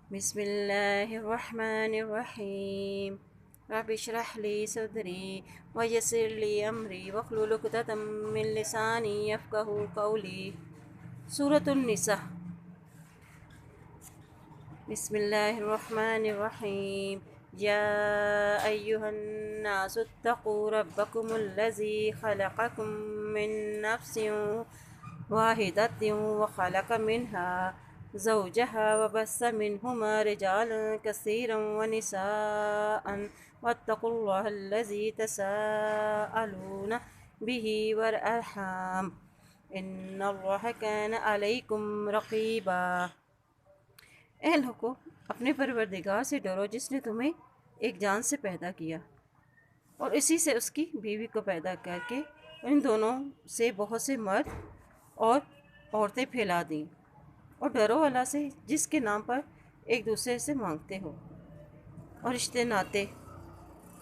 بسم الله الرحمن الرحيم رب اشرح لي صدري ويسر لي أمري واحلل عقدة من لساني يفقهوا قولي. سورة النساء. بسم الله الرحمن الرحيم. يا أيها الناس اتقوا ربكم الذي خلقكم من نفس واحدة وخلق منها زوجها وبث منهما رجالا كثيرا ونساء واتقوا الله الذي تساءلون به والأرحام إن الله كان عليكم رقيبا. اے لوگو، اپنے پروردگار سے ڈرو جس نے تمہیں ایک جان سے پیدا کیا اور اسی سے اس کی بیوی کو پیدا کر کے ان دونوں سے بہت سے مرد اور عورتیں پھیلا دیں، اور ڈرو اللہ سے جس کے نام پر ایک دوسرے سے مانگتے ہو، اور رشتے ناطے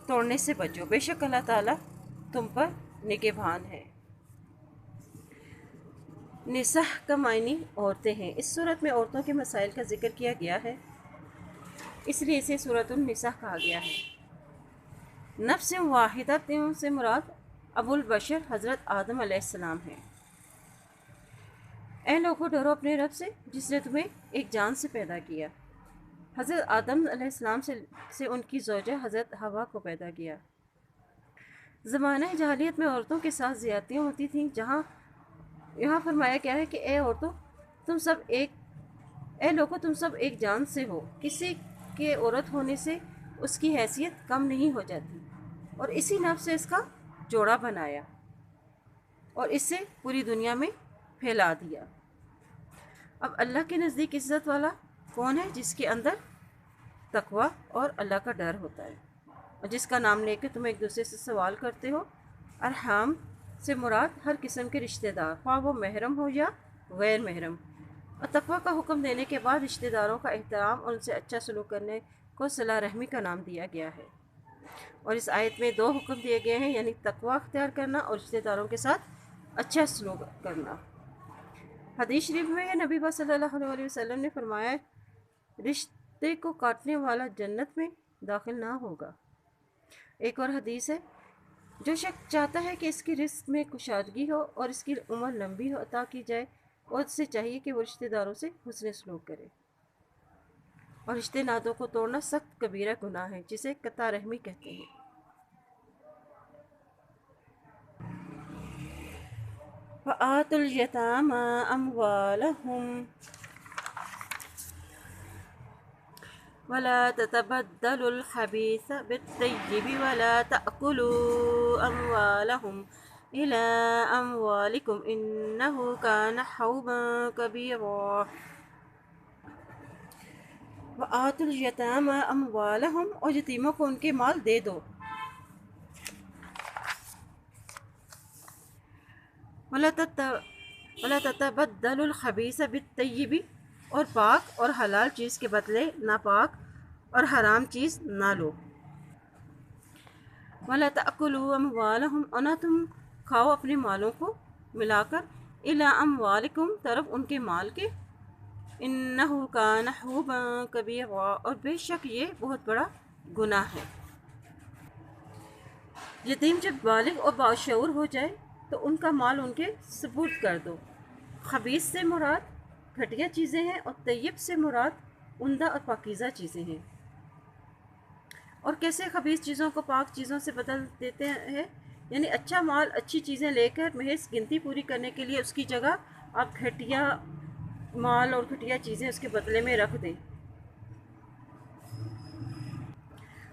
توڑنے سے بچو، بے شک اللہ تعالیٰ تم پر نگہبان ہے. نساء کا معنی عورتیں ہیں. اس صورت میں عورتوں کے مسائل کا ذکر کیا گیا ہے، اس لیے اسے سورۃ النساء کہا گیا ہے. نفس واحدہ سے مراد ابو البشر حضرت آدم علیہ السلام ہیں. اے لوگو، ڈرو اپنے رب سے جس نے تمہیں ایک جان سے پیدا کیا. حضرت آدم علیہ السلام سے ان کی زوجہ حضرت حوا کو پیدا کیا. زمانہ جاہلیت میں عورتوں کے ساتھ زیادتیاں ہوتی تھیں، یہاں فرمایا گیا ہے کہ اے عورتوں، اے لوگو، تم سب ایک جان سے ہو. کسی کے عورت ہونے سے اس کی حیثیت کم نہیں ہو جاتی، اور اسی نفس سے اس کا جوڑا بنایا اور اس سے پوری دنیا میں پھیلا دیا. اب اللہ کے نزدیک عزت والا کون ہے؟ جس کے اندر تقوی اور اللہ کا ڈر ہوتا ہے، اور جس کا نام لے کے تم ایک دوسرے سے سوال کرتے ہو. ارحام سے مراد ہر قسم کے رشتہ دار، خواہ وہ محرم ہو یا غیر محرم. اور تقوی کا حکم دینے کے بعد رشتہ داروں کا احترام اور ان سے اچھا سلوک کرنے کو صلہ رحمی کا نام دیا گیا ہے. اور اس آیت میں دو حکم دیے گئے ہیں، یعنی تقوی اختیار کرنا اور رشتہ داروں کے ساتھ اچھا سلوک کرنا. حدیث شریف میں نبی پاک صلی اللہ علیہ وسلم نے فرمایا، رشتے کو کاٹنے والا جنت میں داخل نہ ہوگا. ایک اور حدیث ہے، جو شخص چاہتا ہے کہ اس کی رزق میں کشادگی ہو اور اس کی عمر لمبی ہو عطا کی جائے، اور اس سے چاہیے کہ وہ رشتہ داروں سے حسن سلوک کرے. اور رشتے ناتوں کو توڑنا سخت کبیرہ گناہ ہے، جسے قطع رحمی کہتے ہیں. وَآتُوا الْيَتَامَىٰ أَمْوَالَهُمْ ولا تتبدلوا الخبيث بالطيب ولا تأكلوا أموالهم إلى أموالكم إنه كان حوبا كبيرا. وآتوا اليتامى أموالهم، اور یتیموں کو ان کے مال دے دو. ولا تتبدلوا الخبيث بالطيب، اور پاک اور حلال چیز کے بدلے ناپاک اور حرام چیز نہ لو. وَلَا تَأْكُلُوا أَمْوَالَهُمْ، اور نہ تم کھاؤ اپنے مالوں کو ملا کر إِلَىٰ أَمْوَالِكُمْ، طرف ان کے مال کے. إِنَّهُ كَانَ حُوبًا كَبِيرًا، اور بے شک یہ بہت بڑا گناہ ہے. یتیم جب بالغ اور باشعور ہو جائے تو ان کا مال ان کے سپرد کر دو. خبیث سے مراد گھٹیا چیزیں ہیں، اور طیب سے مراد عمدہ اور پاکیزہ چیزیں ہیں. اور کیسے خبیث چیزوں کو پاک چیزوں سے بدل دیتے ہیں، یعنی اچھا مال اچھی چیزیں لے کر محض گنتی پوری کرنے کے لیے اس کی جگہ آپ گھٹیا مال اور گھٹیا چیزیں اس کے بدلے میں رکھ دیں.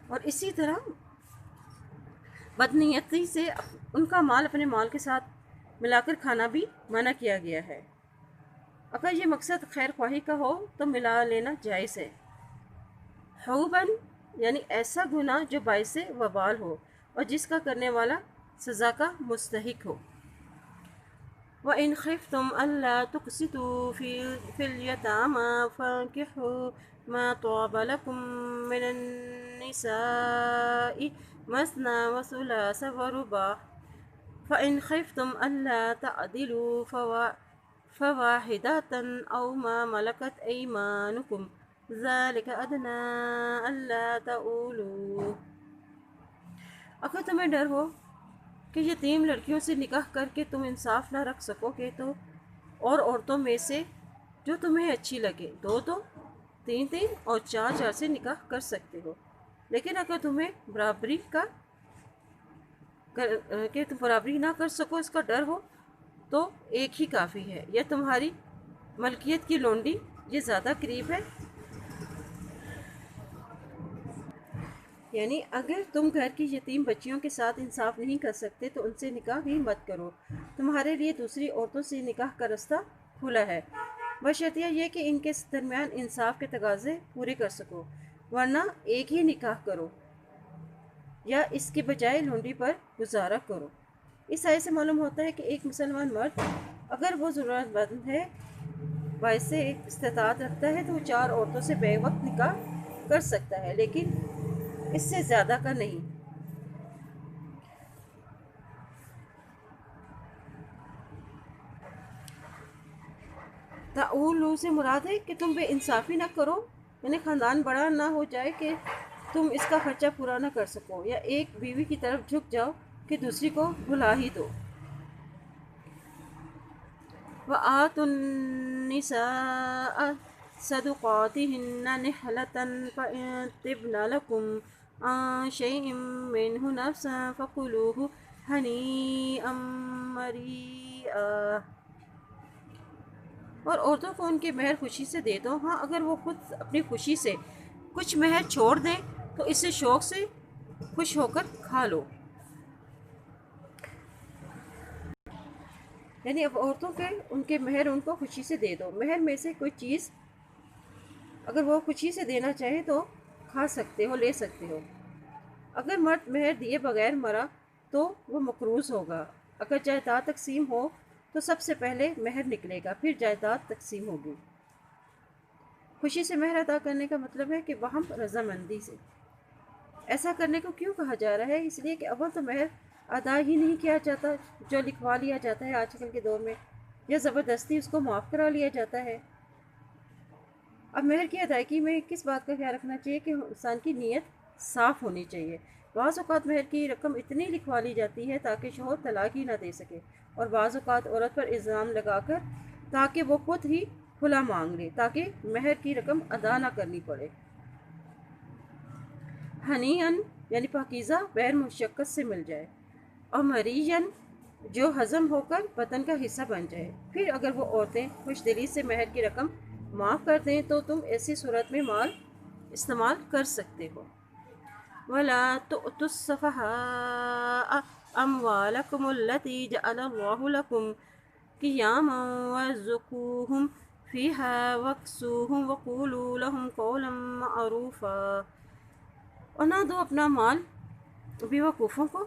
اور اسی طرح بدنیتی سے ان کا مال اپنے مال کے ساتھ ملا کر کھانا بھی منع کیا گیا ہے. اگر یہ مقصد خیر خواہی کا ہو تو ملا لینا جائز ہے. حوباً یعنی ایسا گناہ جو باعث وبال ہو اور جس کا کرنے والا سزا کا مستحق ہو. وَإِنْ خِفْتُمْ أَلَّا تُقْسِطُوا فِي الْيَتَامَىٰ فَانكِحُوا مَا طَابَ لَكُم مِّنَ النِّسَاءِ مَثْنَىٰ وَثُلَاثَ وَرُبَاعَ فَإِنْ خِفْتُمْ أَلَّا تَعْدِلُوا فَوَاحِدَةً أَوْ مَا مَلَكَتْ أَيْمَانُكُمْ ذالک ادنی الا تعولوا۔ اگر تمہیں ڈر ہو کہ یتیم لڑکیوں سے نکاح کر کے تم انصاف نہ رکھ سکو گے تو اور عورتوں میں سے جو تمہیں اچھی لگے، دو دو، تین تین اور چار چار سے نکاح کر سکتے ہو۔ لیکن اگر تمہیں کہ تم برابری نہ کر سکو اس کا ڈر ہو تو ایک ہی کافی ہے، یا تمہاری ملکیت کی لونڈی یہ زیادہ قریب ہے، یعنی اگر تم گھر کی یتیم بچیوں کے ساتھ انصاف نہیں کر سکتے تو ان سے نکاح ہی مت کرو، تمہارے لیے دوسری عورتوں سے نکاح کا رستہ کھلا ہے، بشرطیہ یہ کہ ان کے درمیان انصاف کے تقاضے پورے کر سکو، ورنہ ایک ہی نکاح کرو یا اس کے بجائے لونڈی پر گزارا کرو۔ اس آیت سے معلوم ہوتا ہے کہ ایک مسلمان مرد اگر وہ ضرورت مند ہے، باعث استطاعت رکھتا ہے تو وہ چار عورتوں سے بے وقت نکاح کر سکتا ہے، لیکن اس سے زیادہ کا نہیں۔ تعولو سے مراد ہے کہ تم بے انصافی نہ کرو، یعنی خاندان بڑا نہ ہو جائے کہ تم اس کا خرچہ پورا نہ کر سکو، یا ایک بیوی کی طرف جھک جاؤ کہ دوسری کو بھلا ہی دو۔ وَآتُوا النِّسَاءَ صَدُقَاتِهِنَّ نِحْلَةً فَإِن طِبْنَ لَكُمْ عَن شَيْءٍ مِّنْهُ نَفْسًا فَكُلُوهُ هَنِيئًا مَرِيئًا۔ اور عورتوں کو ان کے مہر خوشی سے دے دو، ہاں اگر وہ خود اپنی خوشی سے کچھ مہر چھوڑ دیں تو اسے شوق سے خوش ہو کر کھا لو۔ یعنی اب عورتوں کے ان کے مہر ان کو خوشی سے دے دو، مہر میں سے کوئی چیز اگر وہ خوشی سے دینا چاہے تو کھا سکتے ہو، لے سکتے ہو۔ اگر مرد مہر دیے بغیر مرا تو وہ مقروض ہوگا۔ اگر جائیداد تقسیم ہو تو سب سے پہلے مہر نکلے گا، پھر جائیداد تقسیم ہوگی۔ خوشی سے مہر ادا کرنے کا مطلب ہے کہ باہم رضامندی سے۔ ایسا کرنے کو کیوں کہا جا رہا ہے؟ اس لیے کہ اول تو مہر ادا ہی نہیں کیا جاتا، جو لکھوا لیا جاتا ہے آج کل کے دور میں، یا زبردستی اس کو معاف کرا لیا جاتا ہے۔ اب مہر کی ادائیگی میں کس بات کا خیال رکھنا چاہیے کہ انسان کی نیت صاف ہونی چاہیے۔ بعض اوقات مہر کی رقم اتنی لکھوا لی جاتی ہے تاکہ شوہر طلاق ہی نہ دے سکے، اور بعض اوقات عورت پر الزام لگا کر تاکہ وہ خود ہی کھلا مانگ لے تاکہ مہر کی رقم ادا نہ کرنی پڑے۔ ہنیئن یعنی پاکیزہ بغیر مشقت سے مل جائے، اور مرین جو ہضم ہو کر بدن کا حصہ بن جائے۔ پھر اگر وہ عورتیں خوش دلی سے مہر کی رقم معاف کر دیں تو تم ایسی صورت میں مال استعمال کر سکتے ہو۔ وَلَا تُؤْتُوا السُّفَهَاءَ أَمْوَالَكُمُ الَّتِي جَعَلَ اللَّهُ لَكُمْ قِيَامًا وَارْزُقُوهُمْ فِيهَا وَاكْسُوهُمْ وَقُولُوا لَهُمْ قَوْلًا مَّعْرُوفًا۔ اور نہ دو اپنا مال بیوقوفوں کو،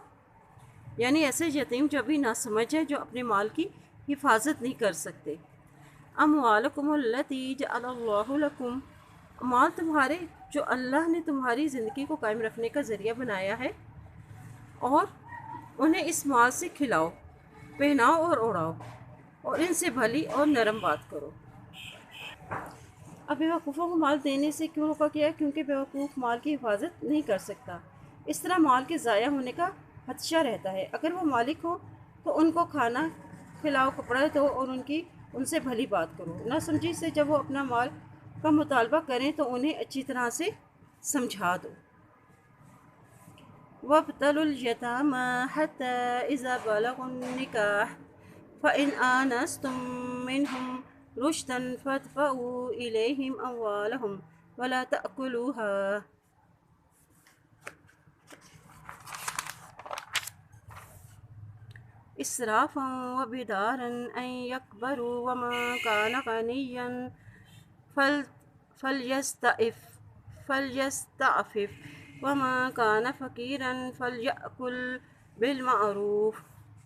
یعنی ایسے یتیم جو ابھی نہ سمجھ ہیں، جو اپنے مال کی حفاظت نہیں کر سکتے۔ اموالکم التی جعل اللہ لکم، مال تمہارے جو اللہ نے تمہاری زندگی کو قائم رکھنے کا ذریعہ بنایا ہے، اور انہیں اس مال سے کھلاؤ، پہناؤ اور اڑاؤ، اور ان سے بھلی اور نرم بات کرو۔ اب بیوقوفوں کو مال دینے سے کیوں روکا گیا ہے؟ کیونکہ بیوقوف مال کی حفاظت نہیں کر سکتا، اس طرح مال کے ضائع ہونے کا خدشہ رہتا ہے۔ اگر وہ مالک ہو تو ان کو کھانا کھلاؤ، کپڑا دو، اور ان سے بھلی بات کرو۔ نہ سمجھی سے جب وہ اپنا مال کا مطالبہ کریں تو انہیں اچھی طرح سے سمجھا دو۔ وَابْتَلُوا الْيَتَامَى حَتَّى إِذَا بَلَغُوا النِّكَاحَ فَإِنْ آنَسْتُم مِّنْهُمْ رُشْدًا فَادْفَعُوا إِلَيْهِمْ أَمْوَالَهُمْ وَلَا تَأْكُلُوهَا إسرافا وبدارا أن يكبروا ومن كان غنيا فليستعفف ومن كان فقيرا فليأكل بالمعروف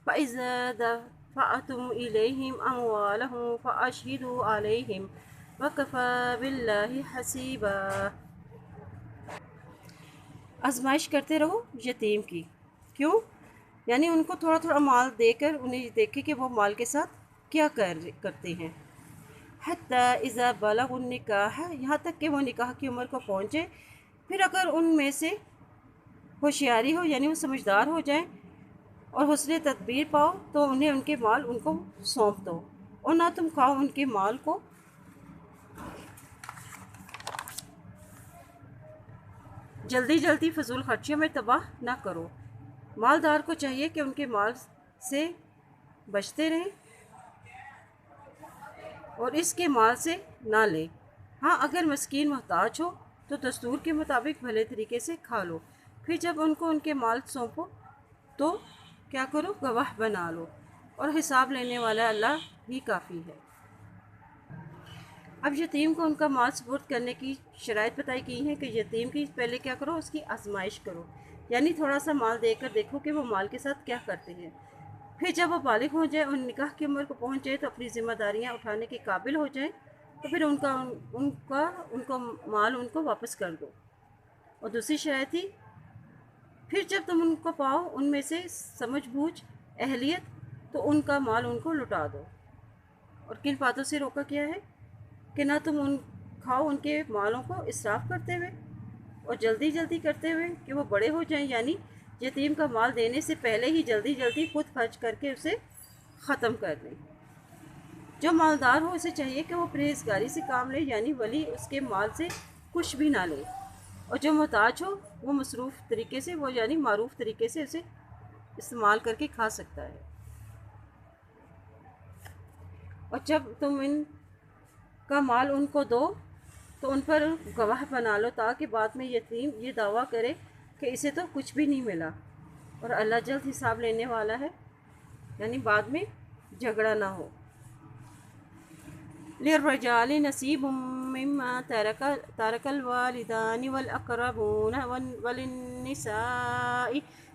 فإذا دفعتم إليهم أموالهم فأشهدوا عليهم وكفى بالله حسيبا۔ آزمائش کرتے رہو یتیم کی، کیوں؟ یعنی ان کو تھوڑا تھوڑا مال دے کر انہیں دیکھے کہ وہ مال کے ساتھ کیا کرتے ہیں۔ حتیٰ اذا بلغ النکاح، یہاں تک کہ وہ نکاح کی عمر کو پہنچے۔ پھر اگر ان میں سے ہوشیاری ہو، یعنی وہ سمجھدار ہو جائیں اور حسن تدبیر پاؤ، تو انہیں ان کے مال ان کو سونپ دو، اور نہ تم کھاؤ ان کے مال کو جلدی جلدی فضول خرچیوں میں تباہ نہ کرو۔ مالدار کو چاہیے کہ ان کے مال سے بچتے رہیں اور اس کے مال سے نہ لے۔ ہاں، اگر مسکین محتاج ہو تو دستور کے مطابق بھلے طریقے سے کھا لو۔ پھر جب ان کو ان کے مال سونپو تو کیا کرو؟ گواہ بنا لو، اور حساب لینے والا اللہ ہی کافی ہے۔ اب یتیم کو ان کا مال سپرد کرنے کی شرائط بتائی گئی ہیں کہ یتیم کی پہلے کیا کرو؟ اس کی آزمائش کرو، یعنی تھوڑا سا مال دے کر دیکھو کہ وہ مال کے ساتھ کیا کرتے ہیں۔ پھر جب وہ بالغ ہو جائے اور نکاح کی عمر کو پہنچ جائے تو اپنی ذمہ داریاں اٹھانے کے قابل ہو جائیں، تو پھر ان کا مال ان کو واپس کر دو۔ اور دوسری شرائط تھی، پھر جب تم ان کو پاؤ ان میں سے سمجھ بوجھ اہلیت، تو ان کا مال ان کو لوٹا دو۔ اور کن باتوں سے روکا کیا ہے؟ کہ نہ تم کھاؤ ان کے مالوں کو اسراف کرتے ہوئے اور جلدی جلدی کرتے ہوئے کہ وہ بڑے ہو جائیں، یعنی یتیم کا مال دینے سے پہلے ہی جلدی جلدی خود خرچ کر کے اسے ختم کر دیں۔ جو مالدار ہو اسے چاہیے کہ وہ پرہیزگاری سے کام لے، یعنی ولی اس کے مال سے کچھ بھی نہ لے، اور جو محتاج ہو وہ مصروف طریقے سے، وہ یعنی معروف طریقے سے اسے استعمال کر کے کھا سکتا ہے۔ اور جب تم ان کا مال ان کو دو تو ان پر گواہ بنا لو، تاکہ بعد میں یتیم یہ دعویٰ کرے کہ اسے تو کچھ بھی نہیں ملا، اور اللہ جلد حساب لینے والا ہے، یعنی بعد میں جھگڑا نہ ہو۔ للرجال نصیب مما ترک الوالدان والاقربون وللنساء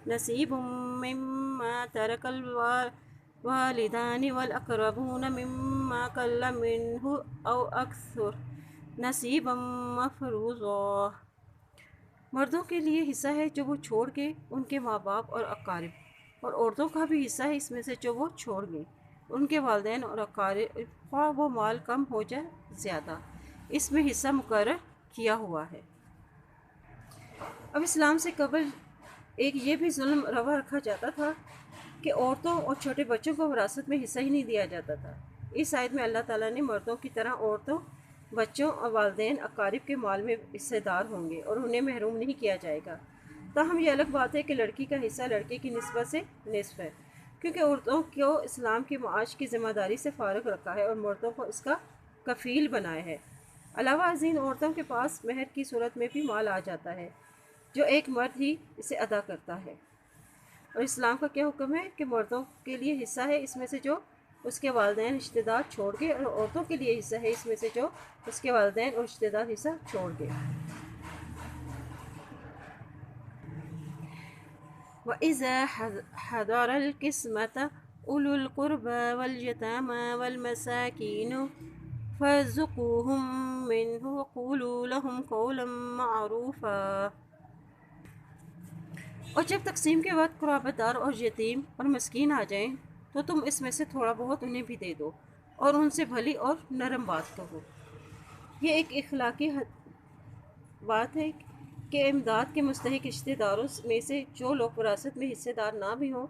نصیب مما ترک الوالدان والاقربون مما قل منه او اکثر نصیبا مفروضا۔ مردوں کے لیے حصہ ہے جو وہ چھوڑ گئے، ان کے ماں باپ اور اقارب، اور عورتوں کا بھی حصہ ہے اس میں سے جو وہ چھوڑ گئے، ان کے والدین اور اقارب، خواہ وہ مال کم ہو جائے زیادہ، اس میں حصہ مقرر کیا ہوا ہے۔ اب اسلام سے قبل ایک یہ بھی ظلم روا رکھا جاتا تھا کہ عورتوں اور چھوٹے بچوں کو وراثت میں حصہ ہی نہیں دیا جاتا تھا۔ اس آیت میں اللہ تعالیٰ نے مردوں کی طرح عورتوں، بچوں اور والدین اقارب کے مال میں حصہ دار ہوں گے اور انہیں محروم نہیں کیا جائے گا۔ تاہم یہ الگ بات ہے کہ لڑکی کا حصہ لڑکے کی نسبت سے نصف ہے، کیونکہ عورتوں کو اسلام کی معاش کی ذمہ داری سے فارغ رکھا ہے اور مردوں کو اس کا کفیل بنایا ہے۔ علاوہ ازیں عورتوں کے پاس مہر کی صورت میں بھی مال آ جاتا ہے جو ایک مرد ہی اسے ادا کرتا ہے۔ اور اسلام کا کیا حکم ہے کہ مردوں کے لیے حصہ ہے اس میں سے جو اس کے والدین رشتہ دار چھوڑ گئے، اور عورتوں کے لیے حصہ ہے اس میں سے جو اس کے والدین اور رشتہ دار حصہ چھوڑ گئے۔ وَإِذَا حَضَرَ الْقِسْمَةَ أُولُو الْقُرْبَى وَالْيَتَامَى وَالْمَسَاكِينُ فَارْزُقُوهُم مِّنْهُ وَقُولُوا لَهُمْ قَوْلًا مَّعْرُوفًا۔ اور جب تقسیم کے وقت قرابت دار اور یتیم اور مسکین آ جائیں تو تم اس میں سے تھوڑا بہت انہیں بھی دے دو اور ان سے بھلی اور نرم بات کہو۔ یہ ایک اخلاقی بات ہے کہ امداد کے مستحق رشتہ داروں میں سے جو لوگ وراثت میں حصہ دار نہ بھی ہوں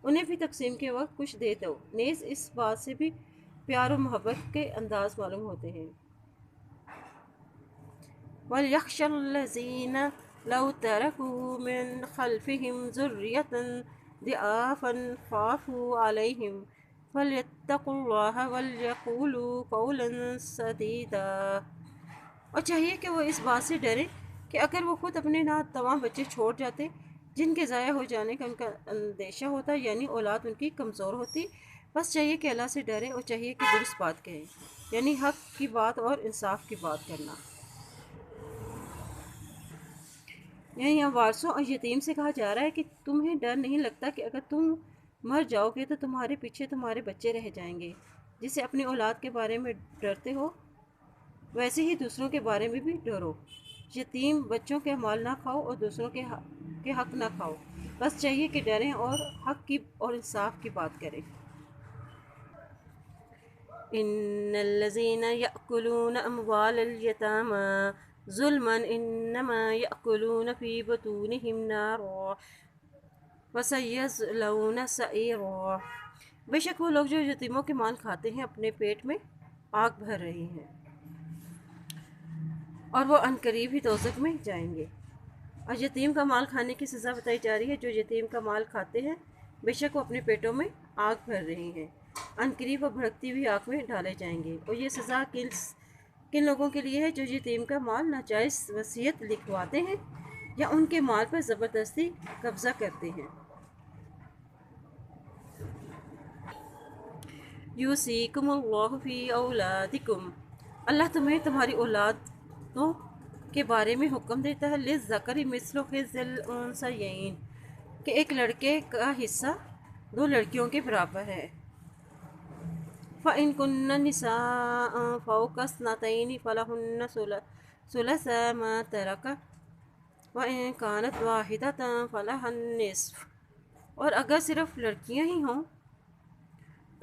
انہیں بھی تقسیم کے وقت کچھ دے دو۔ نیز اس بات سے بھی پیار و محبت کے انداز معلوم ہوتے ہیں۔ وَلْيَخْشَ الَّذِينَ لَوْ تَرَكُوا مِنْ خَلْفِهِمْ ذُرِّيَّةً ضِعَافًا خَافُوا عَلَيْهِمْ فَلْيَتَّقُوا اللَّهَ وَلْيَقُولُوا قَوْلًا سَدِيدًا۔ اور چاہیے کہ وہ اس بات سے ڈریں کہ اگر وہ خود اپنے ناتواں بچے چھوڑ جاتے جن کے ضائع ہو جانے کا ان کا اندیشہ ہوتا، یعنی اولاد ان کی کمزور ہوتی، بس چاہیے کہ اللہ سے ڈریں اور چاہیے کہ درست بات کہیں، یعنی حق کی بات اور انصاف کی بات کرنا۔ یہاں وارثوں اور یتیم سے کہا جا رہا ہے کہ تمہیں ڈر نہیں لگتا کہ اگر تم مر جاؤ گے تو تمہارے پیچھے تمہارے بچے رہ جائیں گے۔ جسے اپنی اولاد کے بارے میں ڈرتے ہو ویسے ہی دوسروں کے بارے میں بھی ڈرو۔ یتیم بچوں کے مال نہ کھاؤ اور دوسروں کے حق نہ کھاؤ، بس چاہیے کہ ڈریں اور حق کی اور انصاف کی بات کریں۔ ان الذین یأکلون اموال الیتامی ظلما انما یأکلون فی بطونہم نارا وسیصلون سعیرا۔ بے شک وہ لوگ جو یتیموں کے مال کھاتے ہیں اپنے پیٹ میں آگ بھر رہے ہیں اور وہ عنقریب ہی دوزخ میں جائیں گے۔ اور یتیم کا مال کھانے کی سزا بتائی جا رہی ہے۔ جو یتیم کا مال کھاتے ہیں بے شک وہ اپنے پیٹوں میں آگ بھر رہے ہیں، عنقریب وہ بھڑکتی ہوئی آگ میں ڈالے جائیں گے۔ اور یہ سزا کن لوگوں کے لیے ہے؟ جو یتیم کا مال ناجائز وصیت لکھواتے ہیں یا ان کے مال پر زبردستی قبضہ کرتے ہیں۔ یوصیکم اللہ فی اولادکم، اللہ تمہیں تمہاری اولادوں کے بارے میں حکم دیتا ہے، للذکر مثل حظ الانثیین، کہ ایک لڑکے کا حصہ دو لڑکیوں کے برابر ہے۔ فَإِن كُنَّ نِسَاءً فَوْقَ اثْنَتَيْنِ فَلَهُنَّ ثُلُثَا مَا تَرَكَ وَإِن كَانَتْ وَاحِدَةً فَلَهَا النِّصْفُ، اور اگر صرف لڑکیاں ہی ہوں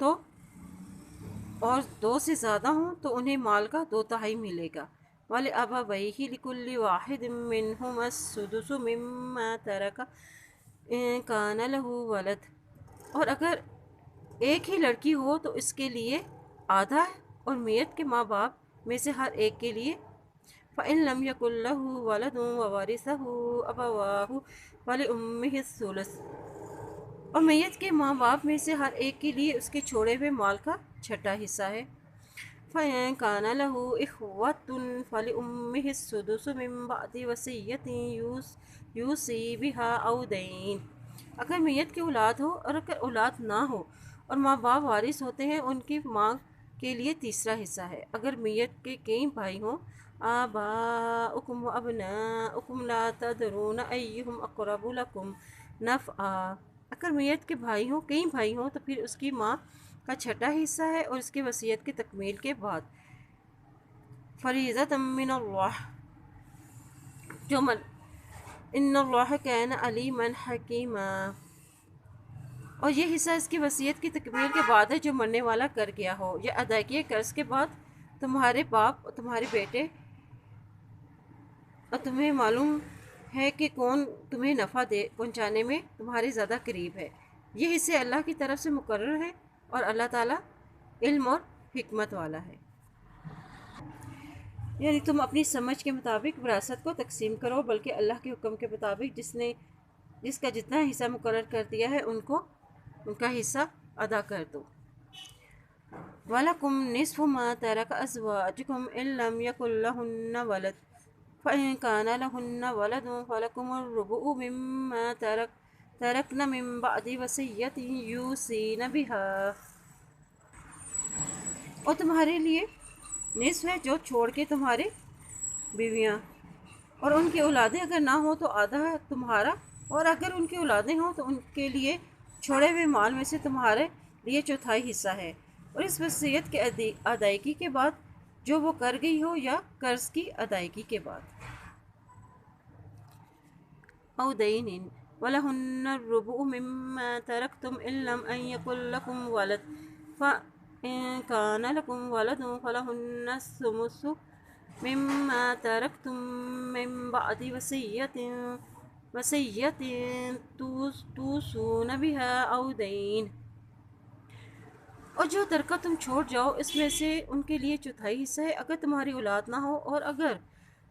تو اور دو سے زیادہ ہوں تو انہیں مال کا 2/3 ملے گا۔ وَلِأَبَوَيْهِ لِكُلِّ وَاحِدٍ مِّنْهُمَا السُّدُسُ مِمَّا تَرَكَ إِن كَانَ لَهُ وَلَدٌ، اور اگر ایک ہی لڑکی ہو تو اس کے لیے آدھا ہے، اور میت کے ماں باپ میں سے ہر ایک کے لیے فَإِن لَمْ يَكُن لَهُ وَلَدٌ وَوَرِثَهُ أَبَوَاهُ فَلِأُمِّهِ الثُّلُثُ، اور میت کے ماں باپ میں سے ہر ایک کے لیے اس کے چھوڑے ہوئے مال کا چھٹا حصہ ہے۔ فَإِن كَانَ لَهُ إِخْوَةٌ فَلِأُمِّهِ السُّدُسُ مِن بَعْدِ وَصِيَّةٍ يُوصِي بِهَا أَوْ دَيْنٍ، اگر میت کی اولاد ہو اور اگر اولاد نہ ہو اور ماں باپ وارث ہوتے ہیں، ان کی ماں کے لیے تیسرا حصہ ہے۔ اگر میت کے کئی بھائی ہوں، آباؤکم وابناؤکم لا تدرون ایہم اقرب لکم نفعا، اگر میت کے بھائی ہوں، کئی بھائی ہوں، تو پھر اس کی ماں کا چھٹا حصہ ہے، اور اس کی وصیت کی تکمیل کے بعد فریضۃ من اللہ، ان اللہ کان علیما حکیما، اور یہ حصہ اس کی وصیت کی تکمیل کے بعد ہے جو مرنے والا کر گیا ہو، یا ادائیگی قرض کے بعد تمہارے باپ اور تمہارے بیٹے، اور تمہیں معلوم ہے کہ کون تمہیں نفع پہنچانے میں تمہارے زیادہ قریب ہے۔ یہ حصے اللہ کی طرف سے مقرر ہے، اور اللہ تعالیٰ علم اور حکمت والا ہے۔ یعنی تم اپنی سمجھ کے مطابق وراثت کو تقسیم کرو، بلکہ اللہ کے حکم کے مطابق جس کا جتنا حصہ مقرر کر دیا ہے ان کا حصہ ادا کر دو۔ وَلَكُمْ نِصْفُ مَا تَرَكَ أَزْوَاجُكُمْ إِن لَّمْ يَكُن لَّهُنَّ وَلَدٌ فَإِن كَانَ لَهُنَّ وَلَدٌ فَلَكُمُ الرُّبُعُ مِمَّا تَرَكْنَ مِن بَعْدِ وَصِيَّةٍ يُوصِينَ بِهَا، اور تمہارے لیے نصف ہے جو چھوڑ کے تمہارے بیویاں اور ان کی اولادیں اگر نہ ہوں تو آدھا ہے تمہارا، اور اگر ان کی اولادیں ہوں تو ان کے لیے چھوڑے ہوئے مال میں سے تمہارے لیے 1/4 حصہ ہے، اور اس وصیت کے ادائیگی کے بعد جو وہ کر گئی ہو، یا قرض کی ادائیگی کے بعد۔ أَوْ دَيْنٍ وَلَهُنَّ الرُّبُعُ مِمَّا تَرَكْتُمْ إِن لَّمْ يَكُن لَّكُمْ وَلَدٌ فَإِن كَانَ لَكُمْ وَلَدٌ فَلَهُنَّ الثُّلُثُ مِمَّا تَرَكْتُم مِّن بَعْدِ وَصِيَّةٍ تُوصُونَ بِهَا أَوْ دَيْنٍ، اور جو ترکہ تم چھوڑ جاؤ اس میں سے ان کے لیے 1/4 حصہ ہے، اگر تمہاری اولاد نہ ہو، اور اگر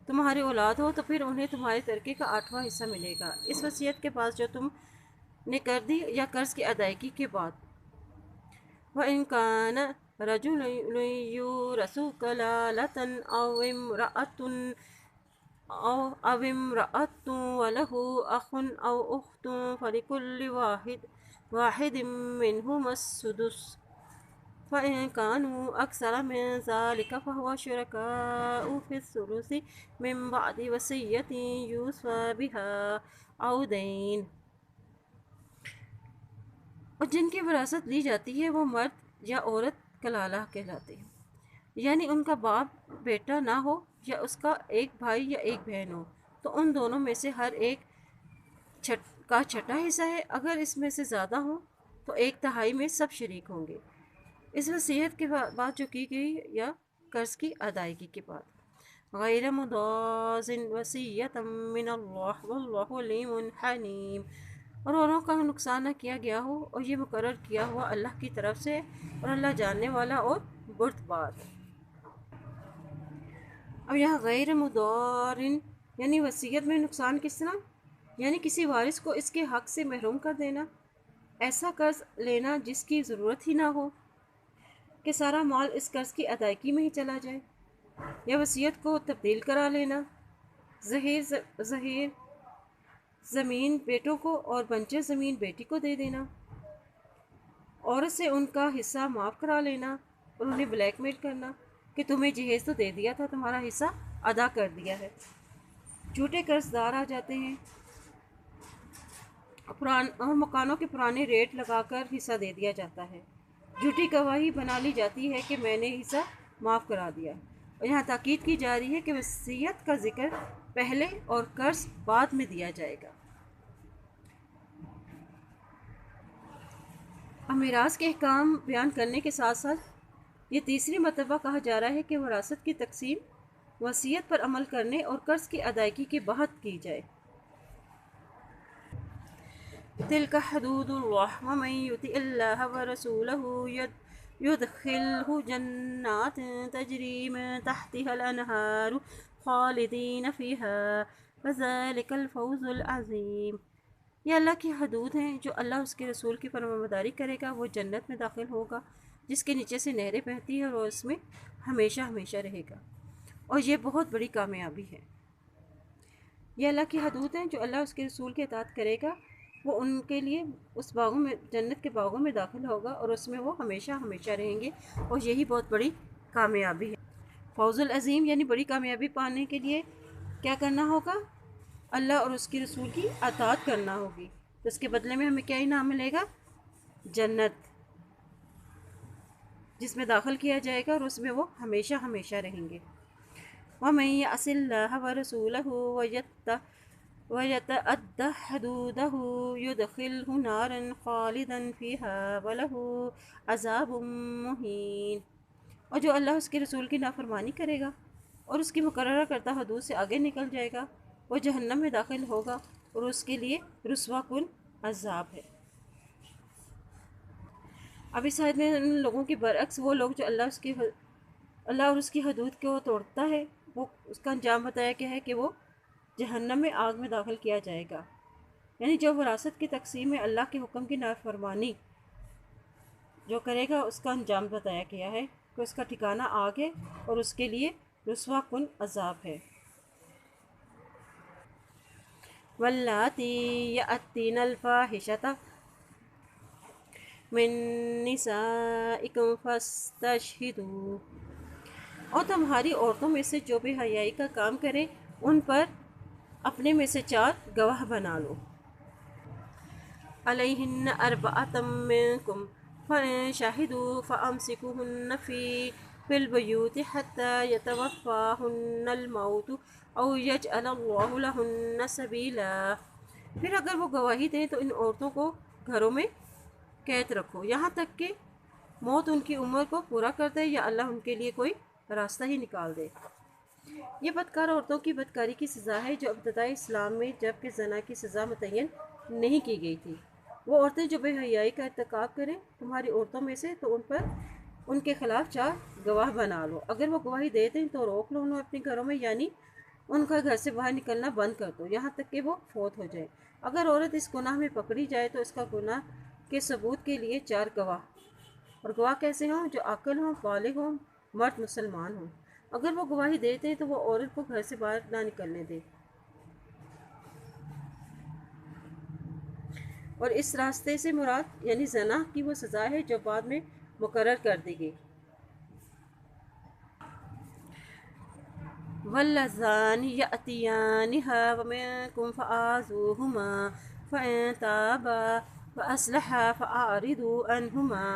تمہاری اولاد ہو تو پھر انہیں تمہارے ترکے کا 8واں حصہ ملے گا، اس وصیت کے بعد جو تم نے کر دی یا قرض کی ادائیگی کے بعد۔ وَإِن كَانَ رَجُلٌ يُورَثُ كَلَالَةً أَوْ امْرَأَةٌ وَلَهُ أَخٌ أَوْ أُخْتٌ فَلِكُلِّ وَاحِدٍ مِّنْهُمَا السُّدُسُ، فَإِن كَانُوا أَكْثَرَ مِن ذَلِكَ فَهُوَ شُرَكَاءُ فِي الثُّلُثِ مِن بَعْدِ وَصِيَّةٍ يُوصَىٰ بِهَا أَوْ دَيْنٍ، اور جن کی وراثت لی جاتی ہے وہ مرد یا عورت کلالہ کہلاتے ہیں، یعنی ان کا باپ بیٹا نہ ہو یا اس کا ایک بھائی یا ایک بہن ہو، تو ان دونوں میں سے ہر ایک کا چھٹا حصہ ہے، اگر اس میں سے زیادہ ہوں تو 1/3 میں سب شریک ہوں گے۔ اس وصیت کے بعد جو کی گئی یا قرض کی ادائیگی کے بعد غیر مضاز وصیت من اللہ واللہ علیم حلیم، اور اوروں کا نقصان نہ کیا گیا ہو اور یہ مقرر کیا ہوا اللہ کی طرف سے، اور اللہ جاننے والا اور بردبار۔ اب یہاں غیر مضار یعنی وصیت میں نقصان کس طرح، یعنی کسی وارث کو اس کے حق سے محروم کر دینا، ایسا قرض لینا جس کی ضرورت ہی نہ ہو کہ سارا مال اس قرض کی ادائیگی میں ہی چلا جائے، یا وصیت کو تبدیل کرا لینا، ظہیر زمین بیٹوں کو اور بنجر زمین بیٹی کو دے دینا، عورت سے ان کا حصہ معاف کرا لینا اور انہیں بلیک میل کرنا کہ تمہیں جہیز تو دے دیا تھا، تمہارا حصہ ادا کر دیا ہے۔ جھوٹے قرض دار آ جاتے ہیں اور مکانوں کے پرانے ریٹ لگا کر حصہ دے دیا جاتا ہے، جھوٹی گواہی بنا لی جاتی ہے کہ میں نے حصہ معاف کرا دیا، اور یہاں تاکید کی جا رہی ہے کہ وصیت کا ذکر پہلے اور قرض بعد میں دیا جائے گا۔ اب میراث کے احکام بیان کرنے کے ساتھ ساتھ یہ تیسری مرتبہ کہا جا رہا ہے کہ وراثت کی تقسیم وصیت پر عمل کرنے اور قرض کی ادائیگی کے بعد کی جائے۔ تلک حدود اللہ ومن یطع اللہ ورسولہ یدخلہ جنات تجری من تحتها الانہار خالدین فیہا وذلک الفوز العظیم۔ یہ اللہ کی حدود ہیں، جو اللہ اس کے رسول کی فرمانبرداری کرے گا وہ جنت میں داخل ہوگا جس کے نیچے سے نہریں بہتی ہیں، اور اس میں ہمیشہ ہمیشہ رہے گا، اور یہ بہت بڑی کامیابی ہے۔ یہ اللہ کی حدود ہیں، جو اللہ اس کے رسول کی اطاعت کرے گا وہ ان کے لیے اس باغوں میں، جنت کے باغوں میں داخل ہوگا، اور اس میں وہ ہمیشہ ہمیشہ رہیں گے، اور یہی بہت بڑی کامیابی ہے۔ فوز العظیم یعنی بڑی کامیابی پانے کے لیے کیا کرنا ہوگا؟ اللہ اور اس کے رسول کی اطاعت کرنا ہوگی، تو اس کے بدلے میں ہمیں کیا انعام ملے گا؟ جنت، جس میں داخل کیا جائے گا، اور اس میں وہ ہمیشہ ہمیشہ رہیں گے۔ وَمَن يَعْصِ اللَّهَ وَرَسُولَهُ وَيَتَعَدَّ حُدُودَهُ يُدْخِلْهُ نَارًا خَالِدًا فِيهَا وَلَهُ عَذَابٌ مُّهِينٌ، اور جو اللہ اس کے رسول کی نافرمانی کرے گا اور اس کی مقررہ کردہ حدود سے آگے نکل جائے گا، وہ جہنم میں داخل ہوگا، اور اس کے لیے رسوا کن عذاب ہے۔ اب اس آیت میں ان لوگوں کے برعکس وہ لوگ جو اللہ اور اس کی حدود کو توڑتا ہے، وہ اس کا انجام بتایا گیا ہے کہ وہ جہنم میں آگ میں داخل کیا جائے گا، یعنی جو وراثت کی تقسیم میں اللہ کے حکم کی نافرمانی جو کرے گا اس کا انجام بتایا گیا ہے کہ اس کا ٹھکانہ آگ ہے اور اس کے لیے رسوا کن عذاب ہے۔ واللاتی یأتین الفاحشۃ من نسائکم فاستشہدوا، اور تمہاری عورتوں میں سے جو بے حیائی کا کام کرے ان پر اپنے میں سے 4 گواہ بنا لو۔ علیہن اربعۃ منکم فإن شہدوا فأمسکوہن فی البیوت حتی یتوفاہن الموت او یجعل اللہ لہن سبیلا، پھر اگر وہ گواہی دیں تو ان عورتوں کو گھروں میں قید رکھو یہاں تک کہ موت ان کی عمر کو پورا کر دے یا اللہ ان کے لیے کوئی راستہ ہی نکال دے۔ یہ بدکار عورتوں کی بدکاری کی سزا ہے جو ابتدائی اسلام میں جب کہ زنا کی سزا متعین نہیں کی گئی تھی۔ وہ عورتیں جو بے حیائی کا ارتکاب کریں تمہاری عورتوں میں سے تو ان پر ان کے خلاف 4 گواہ بنا لو، اگر وہ گواہی دے دیں تو روک لو انہیں اپنے گھروں میں، یعنی ان کا گھر سے باہر نکلنا بند کر دو یہاں تک کہ وہ فوت ہو جائے۔ اگر عورت اس گناہ میں پکڑی جائے تو اس کا گناہ کے ثبوت کے لیے 4 گواہ، اور گواہ کیسے ہوں؟ جو عاقل ہوں، بالغ ہوں، مرد مسلمان ہوں۔ اگر وہ گواہی دیتے تو وہ عورت کو گھر سے باہر نہ نکلنے دے، اور اس راستے سے مراد یعنی زنا کی وہ سزا ہے جو بعد میں مقرر کر دی گئی۔ واللذان یأتیانها منکم فآذوہما فإن تابا وأصلحا فأعرضوا عنہما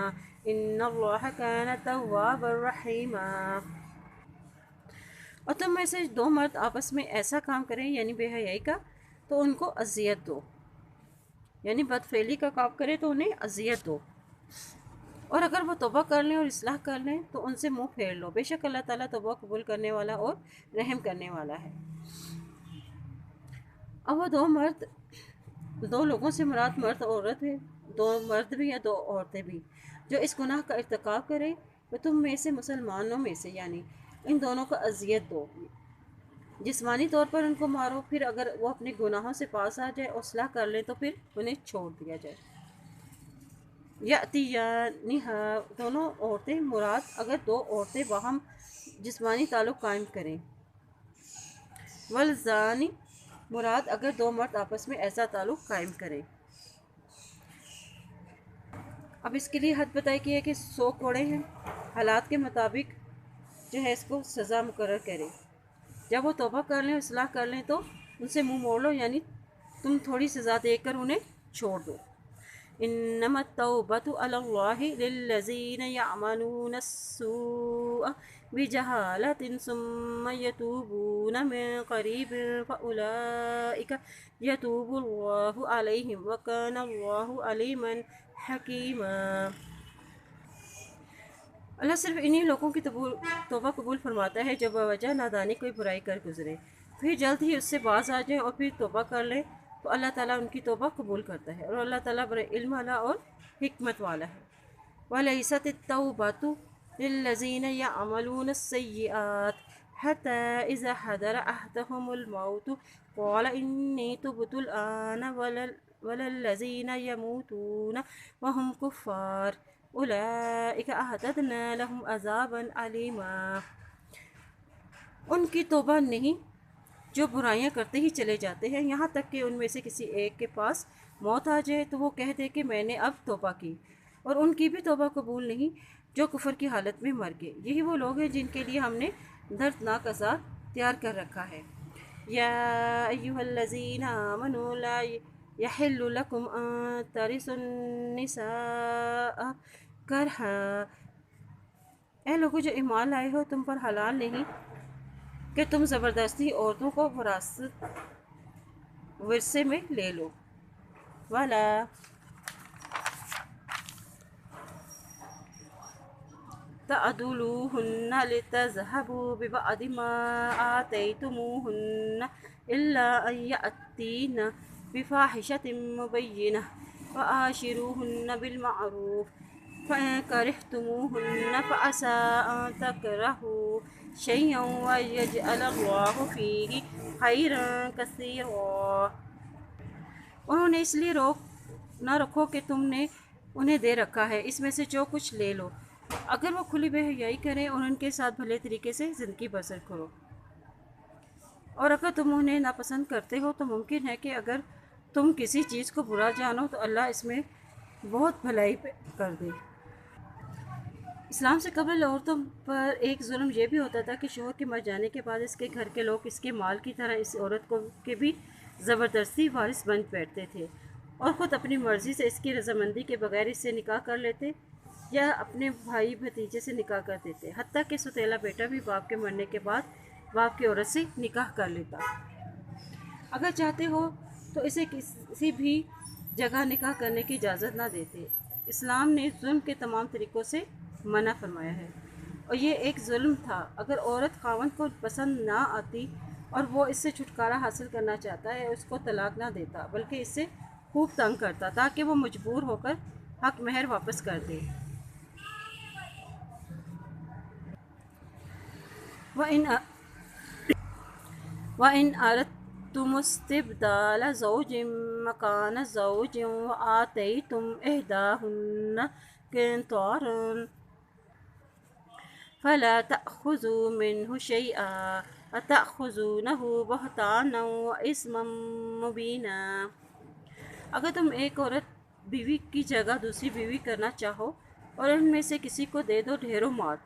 ان اللہ کان توابا رحیما، اور تم میں سے 2 مرد آپس میں ایسا کام کریں یعنی بے حیائی کا تو ان کو اذیت دو، یعنی بدفعلی کا کام کرے تو انہیں اذیت دو، اور اگر وہ توبہ کر لیں اور اصلاح کر لیں تو ان سے منہ پھیر لو، بے شک اللہ تعالیٰ توبہ قبول کرنے والا اور رحم کرنے والا ہے۔ اب وہ دو لوگوں سے مراد مرد اور عورت ہے، دو مرد بھی یا دو عورتیں بھی، جو اس گناہ کا ارتکاب کریں، وہ تم میں سے مسلمانوں میں سے، یعنی ان دونوں کو اذیت دو، جسمانی طور پر ان کو مارو، پھر اگر وہ اپنے گناہوں سے پاس آ جائے اور اصلاح کر لیں تو پھر انہیں چھوڑ دیا جائے۔ یاتینہا دونوں عورتیں مراد اگر دو عورتیں باہم جسمانی تعلق قائم کریں، والزانی مراد اگر دو مرد آپس میں ایسا تعلق قائم کریں۔ اب اس کے لیے حد بتائی کی ہے کہ 100 کوڑے ہیں، حالات کے مطابق جو ہے اس کو سزا مقرر کرے۔ جب وہ توبہ کر لیں اصلاح کر لیں تو ان سے منہ موڑ لو، یعنی تم تھوڑی سزا دے کر انہیں چھوڑ دو۔ انما التوبۃ علی اللہ للذین یعملون السوء بجہالۃ ثم یتوبون من قریب فاولئک یتوب اللہ علیہم وکان اللہ علیما حکیما۔ اللہ صرف انہی لوگوں کی توبہ قبول فرماتا ہے جو بوجہ نادانی کوئی برائی کر گزرے، پھر جلد ہی اس سے باز آ جائیں اور پھر توبہ کر لیں تو اللہ تعالیٰ ان کی توبہ قبول کرتا ہے، اور اللہ تعالیٰ بڑے علم والا اور حکمت والا ہے۔ وَلَيْسَتِ التَّوْبَةُ لِلَّذِينَ يَعْمَلُونَ السَّيِّئَاتِ حَتَّى إِذَا حَضَرَ أَحَدَهُمُ الْمَوْتُ قَالَ إِنِّي تُبْتُ الْآنَ وَلَلَّذِينَ يَمُوتُونَ وَهُمْ كُفَّارٌ اولئک اعتدنا لهم عذابا علیما۔ ان کی توبہ نہیں جو برائیاں کرتے ہی چلے جاتے ہیں یہاں تک کہ ان میں سے کسی ایک کے پاس موت آ جائے تو وہ کہہ دے کہ میں نے اب توبہ کی، اور ان کی بھی توبہ قبول نہیں جو کفر کی حالت میں مر گئے۔ یہی وہ لوگ ہیں جن کے لیے ہم نے دردناک عذاب تیار کر رکھا ہے۔ یا ایھا الذین آمنوا لا یحل لکم ان ترثوا النساء کرہا، اے لوگو جو ایمان لائے ہو تم پر حلال نہیں کہ تم زبردستی عورتوں کو ورثے میں لے لو۔ ولا تعضلوہن لتذہبوا ببعض ما آتیتموہن الا ان یأتین بفاحشۃ مبینہ وعاشروہن بالمعروف فإن كرهتموهن فعسى أن تكرهوا شيئا ويجعل الله فيه خيرا كثيرا۔ انہوں نے اس لیے روک نہ رکھو کہ تم نے انہیں دے رکھا ہے، اس میں سے جو کچھ لے لو، اگر وہ کھلی بے حیائی کریں اور ان کے ساتھ بھلے طریقے سے زندگی بسر کرو، اور اگر تم انہیں ناپسند کرتے ہو تو ممکن ہے کہ اگر تم کسی چیز کو برا جانو تو اللہ اس میں بہت بھلائی کر دے۔ اسلام سے قبل عورتوں پر ایک ظلم یہ بھی ہوتا تھا کہ شوہر کے مر جانے کے بعد اس کے گھر کے لوگ اس کے مال کی طرح اس عورت کو کے بھی زبردستی وارث بن بیٹھتے تھے، اور خود اپنی مرضی سے اس کی رضامندی کے بغیر اس سے نکاح کر لیتے یا اپنے بھائی بھتیجے سے نکاح کر دیتے، حتیٰ کہ سوتیلا بیٹا بھی باپ کے مرنے کے بعد باپ کی عورت سے نکاح کر لیتا۔ اگر چاہتے ہو تو اسے کسی بھی جگہ نکاح کرنے کی اجازت نہ دیتے۔ اسلام نے ظلم کے تمام طریقوں سے منع فرمایا ہے، اور یہ ایک ظلم تھا۔ اگر عورت خاوند کو پسند نہ آتی اور وہ اس سے چھٹکارا حاصل کرنا چاہتا ہے اس کو طلاق نہ دیتا بلکہ اس سے خوب تنگ کرتا تاکہ وہ مجبور ہو کر حق مہر واپس کر دے۔ وَإِنْ أَرَدْتُمُ اسْتِبْدَالَ زَوْجٍ مَّكَانَ زَوْجٍ وَآتَيْتُمْ إِحْدَاهُنَّ قِنطَارًا فَلَا تَأْخُذُوا مِنْهُ شَيْئًا أَتَأْخُذُونَهُ بُهْتَانًا وَإِثْمًا مُّبِينًا۔ اگر تم ایک عورت بیوی کی جگہ دوسری بیوی کرنا چاہو اور ان میں سے کسی کو دے دو ڈھیروں مال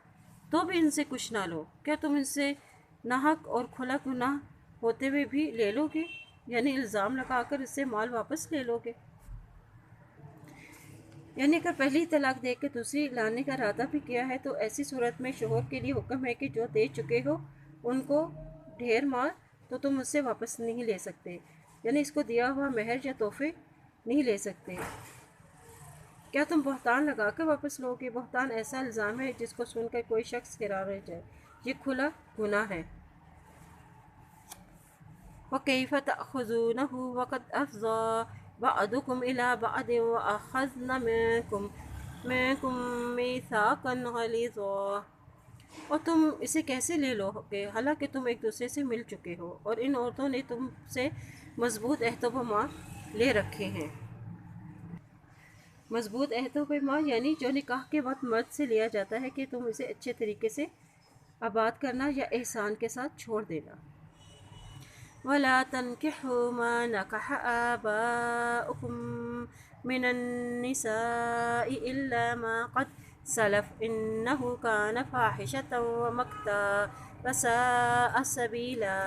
تو بھی ان سے کچھ نہ لو، کیا تم ان سے ناحق اور کھلا گناہ ہوتے ہوئے بھی لے لو گے؟ یعنی الزام لگا کر اس سے مال واپس لے لو گے؟ یعنی اگر پہلی طلاق دے کے دوسری لانے کا ارادہ بھی کیا ہے تو ایسی صورت میں شوہر کے لیے حکم ہے کہ جو دے چکے ہو ان کو ڈھیر مال تو تم اس سے واپس نہیں لے سکتے، یعنی اس کو دیا ہوا مہر یا تحفے نہیں لے سکتے۔ کیا تم بہتان لگا کر واپس لو گے؟ بہتان ایسا الزام ہے جس کو سن کر کوئی شخص حیران رہ جائے، یہ کھلا گناہ ہے۔ وَكَيْفَ تَأْخُذُونَهُ وَقَدْ أَفْضَىٰ بَعْضُكُمْ إِلَىٰ بَعْضٍ وَأَخَذْنَ مِنكُم مِّيثَاقًا غَلِيظًا۔ اور تم اسے کیسے لے لو گے حالانکہ تم ایک دوسرے سے مل چکے ہو، اور ان عورتوں نے تم سے مضبوط عہد و پیمان لے رکھے ہیں۔ مضبوط عہد و پیمان یعنی جو نکاح کے وقت مرد سے لیا جاتا ہے کہ تم اسے اچھے طریقے سے آباد کرنا یا احسان کے ساتھ چھوڑ دینا۔ وَلَا تَنكِحُوا مَا نَكَحَ آبَاؤُكُم مِّنَ النِّسَاءِ إِلَّا مَا قَدْ سَلَفَ إِنَّهُ كَانَ فَاحِشَةً وَمَقْتًا وَسَاءَ سَبِيلًا۔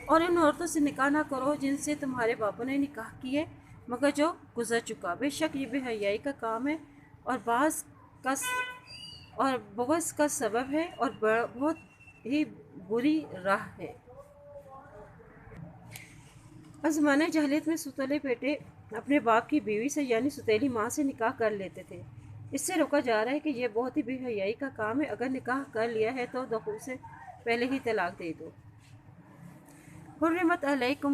اور ان عورتوں سے نکاح نہ کرو جن سے تمہارے باپوں نے نکاح کیے مگر جو گزر چکا، بے شک یہ بے حیائی کا کام ہے اور بغض کا سبب ہے اور بہت ہی بری راہ ہے۔ اور زمانہ جاہلیت میں ستولے بیٹے اپنے باپ کی بیوی سے یعنی ستیلی ماں سے نکاح کر لیتے تھے۔ اس سے روکا جا رہا ہے کہ یہ بہت ہی بے حیائی کا کام ہے۔ اگر نکاح کر لیا ہے تو دخول سے پہلے ہی طلاق دے دو۔ حرمت علیکم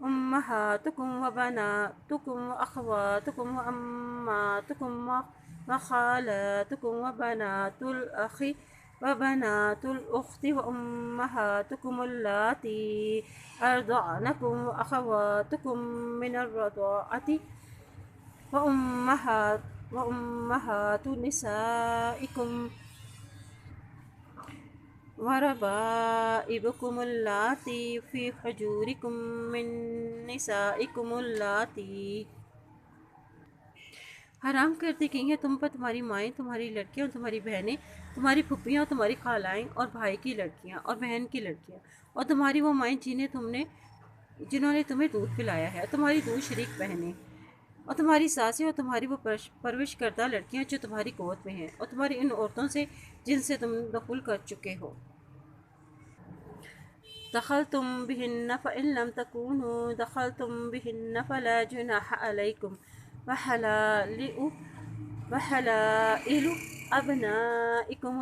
امہاتکم وبناتکم واخواتکم واماتکم وخالاتکم وبنات الاخ وبنات الاخت وامہاتکم اللاتی ارضعنکم واخواتکم من الرضاعۃ وامہات نسائکم وربائبکم اللاتی فی حجورکم من نسائکم اللاتی حرام کر دی گئی ہیں تم پر تمہاری مائیں، تمہاری لڑکیاں اور تمہاری بہنیں، تمہاری پھپھیاں اور تمہاری خالائیں اور بھائی کی لڑکیاں اور بہن کی لڑکیاں، اور تمہاری وہ مائیں جنہوں نے تمہیں دودھ پلایا ہے، اور تمہاری دو شریک بہنیں، اور تمہاری ساسیں، اور تمہاری وہ پرورش کردہ لڑکیاں جو تمہاری قوت میں ہیں، اور تمہاری ان عورتوں سے جن سے تم دخول کر چکے ہو۔ دخلتم بہن فإن لم تكونوا دخلتم بہن فلا جناح علیکم وحلائل أبنائكم